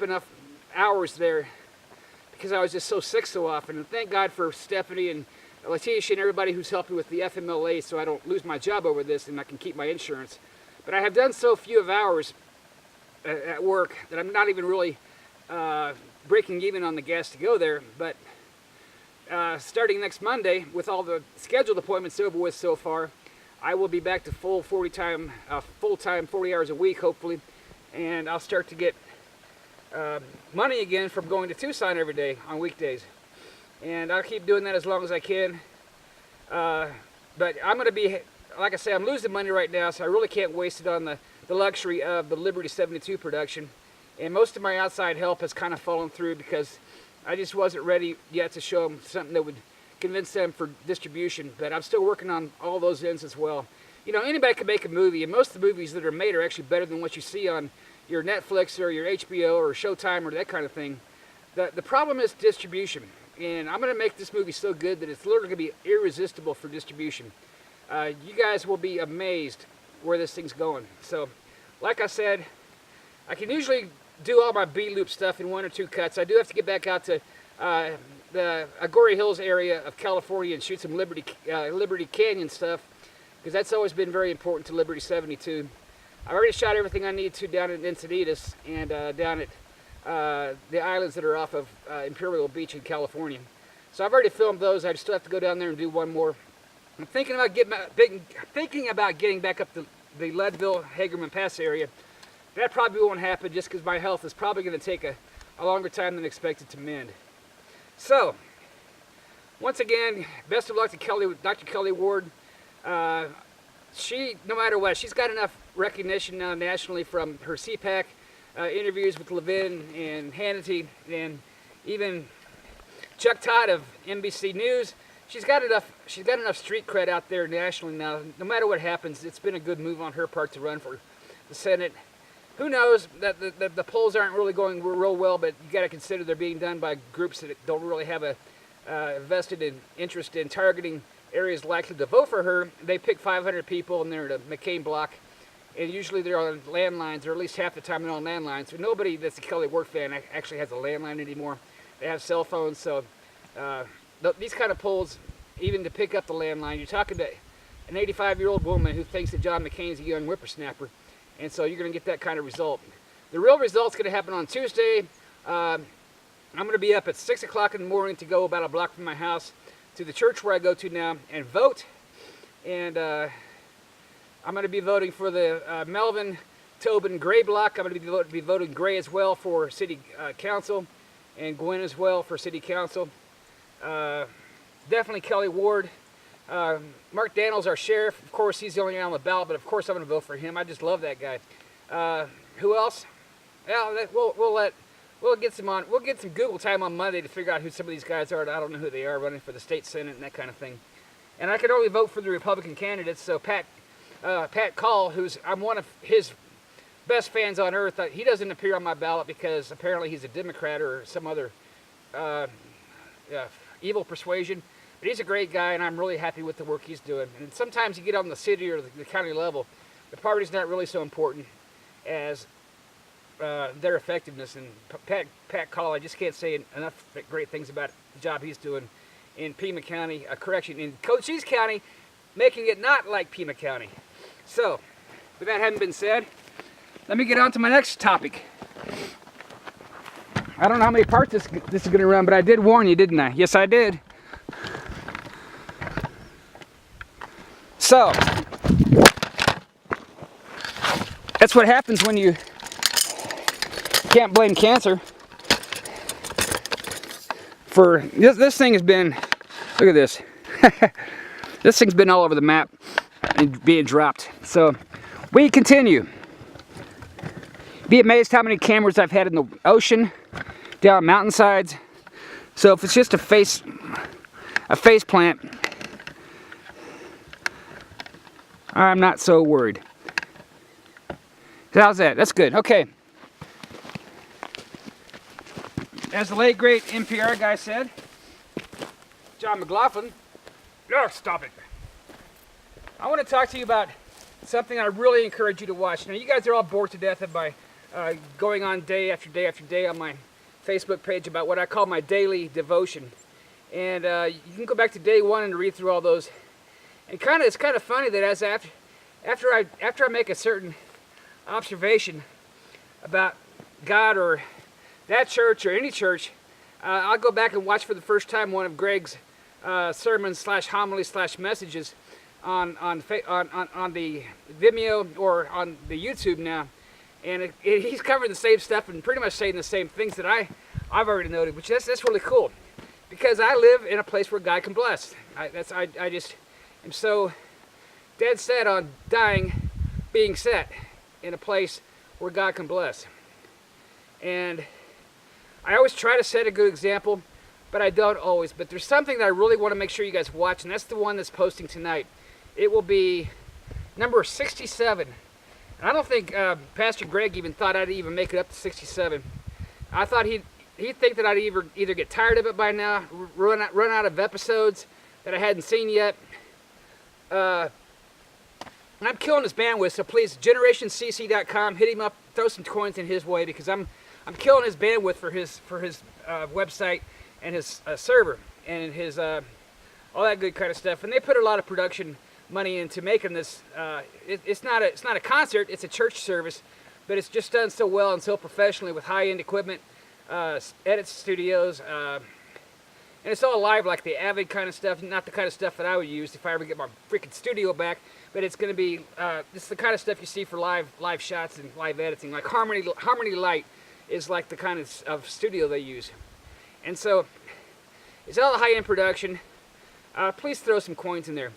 enough hours there because I was just so sick so often. And thank God for Stephanie and Letitia and everybody who's helped me with the FMLA so I don't lose my job over this and I can keep my insurance. But I have done so few of hours at work that I'm not even really breaking even on the gas to go there. But starting next Monday, with all the scheduled appointments over with so far, I will be back to full-time 40 hours a week, hopefully, and I'll start to get money again from going to Tucson every day on weekdays. And I'll keep doing that as long as I can. But I'm going to be, like I say, I'm losing money right now, so I really can't waste it on the luxury of the Liberty 72 production. And most of my outside help has kind of fallen through because I just wasn't ready yet to show them something that would convince them for distribution. But I'm still working on all those ends as well. You know, anybody can make a movie, and most of the movies that are made are actually better than what you see on your Netflix or your HBO or Showtime or that kind of thing. The problem is distribution. And I'm going to make this movie so good that it's literally going to be irresistible for distribution. You guys will be amazed where this thing's going. So, like I said, I can usually do all my B-loop stuff in 1 or 2 cuts. I do have to get back out to the Agoura Hills area of California and shoot some Liberty Canyon stuff, because that's always been very important to Liberty 72. I already shot everything I need to down at Encinitas and down at the islands that are off of Imperial Beach in California. So I've already filmed those. I still have to go down there and do one more. I'm thinking about getting back up the Leadville, Hagerman Pass area. That probably won't happen just because my health is probably going to take a longer time than expected to mend. So, once again, best of luck to Dr. Kelly Ward. She, no matter what, she's got enough recognition now nationally from her CPAC interviews with Levin and Hannity and even Chuck Todd of NBC News. She's got enough street cred out there nationally now. No matter what happens, it's been a good move on her part to run for the Senate. Who knows that the polls aren't really going real well, but you got to consider they're being done by groups that don't really have a vested interest in targeting areas likely to vote for her. They pick 500 people and they're in a McCain block, and usually they're on landlines, or at least half the time they're on landlines. So nobody that's a Kelly Ward fan actually has a landline anymore. They have cell phones, so these kind of polls, even to pick up the landline, you're talking to an 85-year-old woman who thinks that John McCain's a young whippersnapper, and so you're going to get that kind of result. The real result's going to happen on Tuesday. I'm going to be up at 6 o'clock in the morning to go about a block from my house to the church where I go to now and vote. And I'm going to be voting for the Melvin Tobin Gray block. I'm going to be voting Gray as well for City Council, and Gwen as well for City Council. Definitely Kelly Ward. Mark Daniels, our sheriff, of course, he's the only guy on the ballot, but of course I'm going to vote for him. I just love that guy. Who else? Yeah, we'll get some Google time on Monday to figure out who some of these guys are. I don't know who they are, running for the state senate and that kind of thing. And I can only vote for the Republican candidates. So Pat Call, I'm one of his best fans on earth. He doesn't appear on my ballot because apparently he's a Democrat or some other evil persuasion. But he's a great guy, and I'm really happy with the work he's doing. And sometimes you get on the city or the county level, the party's not really so important as their effectiveness. And Pat Call, I just can't say enough great things about the job he's doing in Pima County, in Cochise County, making it not like Pima County. So, with that having been said, let me get on to my next topic. I don't know how many parts this is going to run, but I did warn you, didn't I? Yes, I did. So, that's what happens when you can't blame cancer for this thing has been, look at this. This thing's been all over the map and being dropped. So, we continue. Be amazed how many cameras I've had in the ocean, down mountainsides. So if it's just a face plant, I'm not so worried. So how's that? That's good. Okay. As the late great NPR guy said, John McLaughlin, oh, stop it. I want to talk to you about something I really encourage you to watch. Now, you guys are all bored to death of my going on day after day after day on my Facebook page about what I call my daily devotion. And you can go back to day 1 and read through all those. And it's kind of funny that after I make a certain observation about God or that church or any church, I'll go back and watch for the first time one of Greg's sermons / homilies / messages on the Vimeo or on the YouTube now, and he's covering the same stuff and pretty much saying the same things that I've already noted, which that's really cool, because I live in a place where God can bless. I just am so dead set on being set in a place where God can bless. And I always try to set a good example, but I don't always. But there's something that I really want to make sure you guys watch, and that's the one that's posting tonight. It will be number 67. And I don't think Pastor Greg even thought I'd even make it up to 67. I thought he'd think that I'd either get tired of it by now, run out of episodes that I hadn't seen yet. And I'm killing his bandwidth, so please, GenerationCC.com, hit him up, throw some coins in his way, because I'm killing his bandwidth for his website and his server and his all that good kind of stuff. And they put a lot of production money into making this. It's not a concert; it's a church service, but it's just done so well and so professionally with high-end equipment, edit studios, and it's all live, like the Avid kind of stuff. Not the kind of stuff that I would use if I ever get my freaking studio back. But it's going to be this is the kind of stuff you see for live shots and live editing. Like Harmony Light is like the kind of studio they use, and so it's all high-end production. Please throw some coins in there.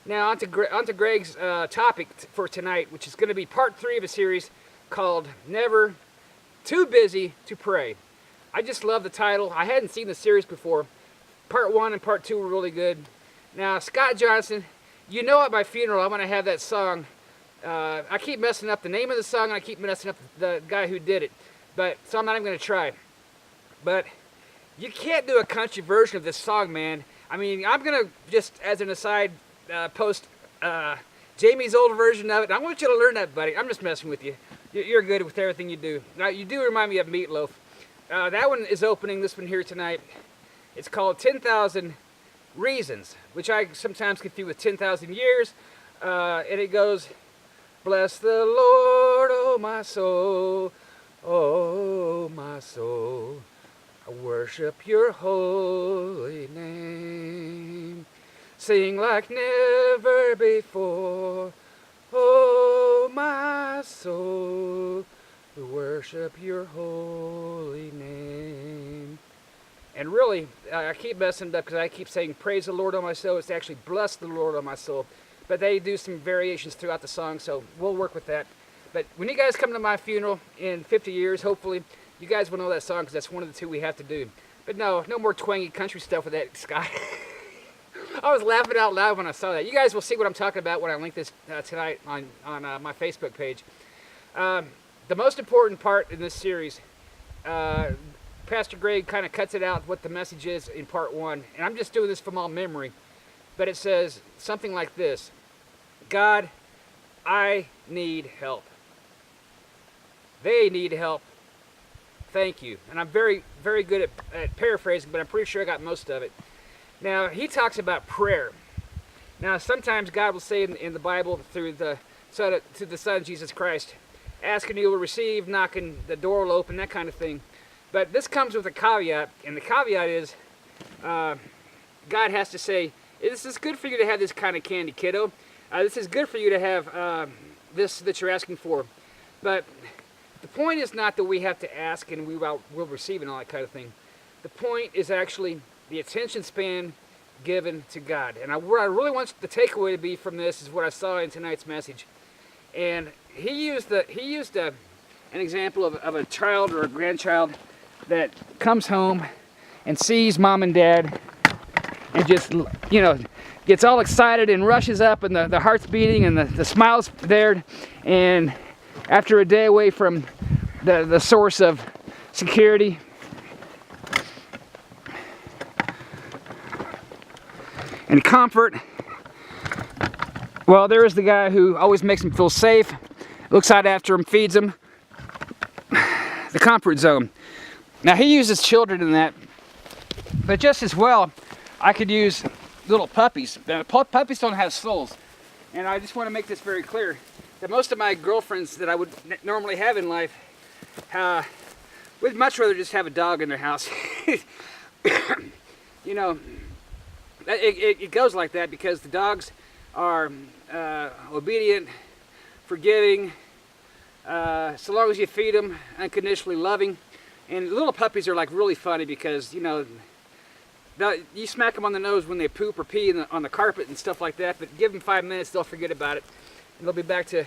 Now onto Greg's topic for tonight, which is going to be part 3 of a series called "Never Too Busy to Pray." I just love the title. I hadn't seen the series before. Part 1 and part 2 were really good. Now, Scott Johnson, you know at my funeral I'm going to have that song. I keep messing up the name of the song, and I keep messing up the guy who did it. So I'm not even going to try. But you can't do a country version of this song, man. I mean, I'm going to just, as an aside, post Jamie's old version of it. I want you to learn that, buddy. I'm just messing with you. You're good with everything you do. Now, you do remind me of Meatloaf. That one is opening, this one here tonight. It's called 10,000 Reasons, which I sometimes confuse with 10,000 Years. And it goes, "Bless the Lord, oh my soul, oh my soul. I worship your holy name. Sing like never before, oh my soul. We worship your holy name." And really, I keep messing it up because I keep saying praise the Lord, oh my soul. It's actually bless the Lord, oh my soul. But they do some variations throughout the song, so we'll work with that. But when you guys come to my funeral in 50 years, hopefully, you guys will know that song because that's one of the 2 we have to do. But no more twangy country stuff with that, Scott. I was laughing out loud when I saw that. You guys will see what I'm talking about when I link this tonight on my Facebook page. The most important part in this series, Pastor Greg kind of cuts it out what the message is in part 1. And I'm just doing this from all memory. But it says something like this: God, I need help. They need help. Thank you. And I'm very, very good at paraphrasing, but I'm pretty sure I got most of it. Now, he talks about prayer. Now, sometimes God will say in the Bible through the Son, Jesus Christ, ask and you will receive, knocking the door will open, that kind of thing. But this comes with a caveat, and the caveat is God has to say, this is good for you to have this kind of candy, kiddo. This is good for you to have this that you're asking for. But the point is not that we have to ask and we'll receive and all that kind of thing. The point is actually the attention span given to God. And what I really want the takeaway to be from this is what I saw in tonight's message. And he used an example of a child or a grandchild that comes home and sees mom and dad and just, gets all excited and rushes up and the heart's beating and the smile's there. And after a day away from the source of security and comfort, well, there is the guy who always makes him feel safe, looks out after him, feeds him, the comfort zone. Now he uses children in that, but just as well, I could use little puppies. Now, puppies don't have souls, and I just want to make this very clear that most of my girlfriends that I would normally have in life would much rather just have a dog in their house. You know, it goes like that because the dogs are obedient, forgiving, so long as you feed them, unconditionally loving. And little puppies are like really funny because, you know, you smack them on the nose when they poop or pee on the carpet and stuff like that, but give them 5 minutes, they'll forget about it. And they'll be back to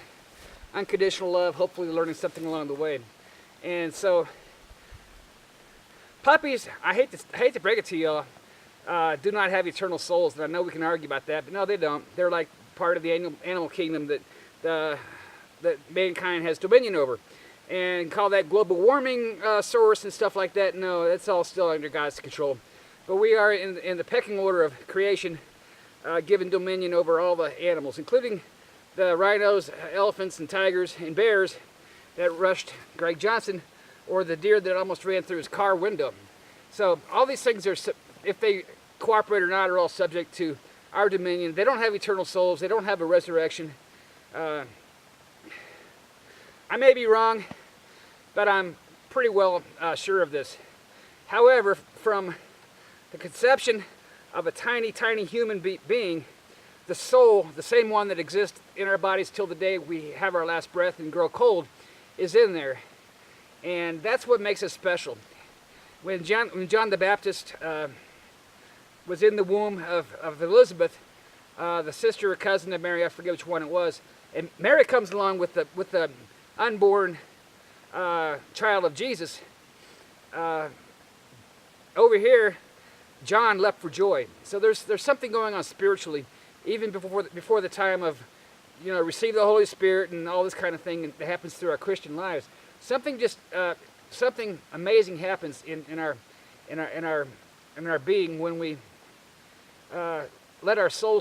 unconditional love, hopefully learning something along the way. And so, puppies, I hate to break it to y'all, do not have eternal souls. And I know we can argue about that, but no, they don't. They're like part of the animal kingdom that mankind has dominion over. And call that global warming source and stuff like that. No, that's all still under God's control. But we are in the pecking order of creation, given dominion over all the animals, including the rhinos, elephants, and tigers, and bears that rushed Greg Johnson, or the deer that almost ran through his car window. So all these things are, if they cooperate or not, are all subject to our dominion. They don't have eternal souls. They don't have a resurrection. I may be wrong, but I'm pretty well sure of this. However, from the conception of a tiny, tiny human being, the soul, the same one that exists in our bodies till the day we have our last breath and grow cold, is in there. And that's what makes us special. When John the Baptist was in the womb of Elizabeth, the sister or cousin of Mary, I forget which one it was, and Mary comes along with the unborn child of Jesus. Over here, John leapt for joy. So there's something going on spiritually, even before the time of, you know, receive the Holy Spirit and all this kind of thing that happens through our Christian lives. Something amazing happens in our being when we let our souls